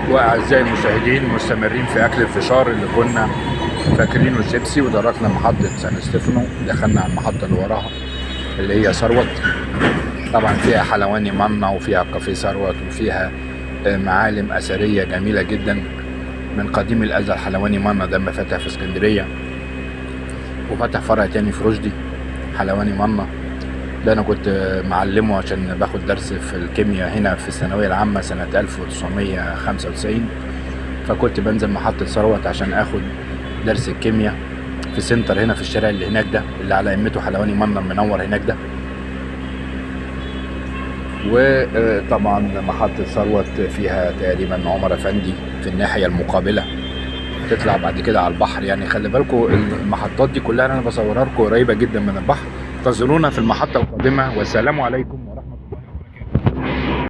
وأعزائي المشاهدين مستمرين في أكل الفشار اللي كنا فاكرينه الشيبسي، ودركنا محطة سان ستيفانو. دخلنا على المحطة اللي وراها اللي هي ثروت. طبعا فيها حلواني منا وفيها كافيه ثروت وفيها معالم أثرية جميلة جدا من قديم الأزل. حلواني منا ده لما فتح في اسكندرية، وفتح فرع تاني في رشدي. حلواني منا ده أنا كنت معلمه عشان باخد درس في الكيمياء هنا في الثانوية العامة سنة 1995، فكنت بنزل محطة ثروت عشان اخد درس الكيمياء في سنتر هنا في الشارع اللي هناك ده، اللي على قمته حلواني منا المنور هناك ده. وطبعا محطة ثروت فيها تقريبا عمر افندي في الناحية المقابلة، تطلع بعد كده على البحر. يعني خلي بالكم المحطات دي كلها انا بصورها لكم قريبة جدا من البحر. انتظرونا في المحطة القادمة، والسلام عليكم.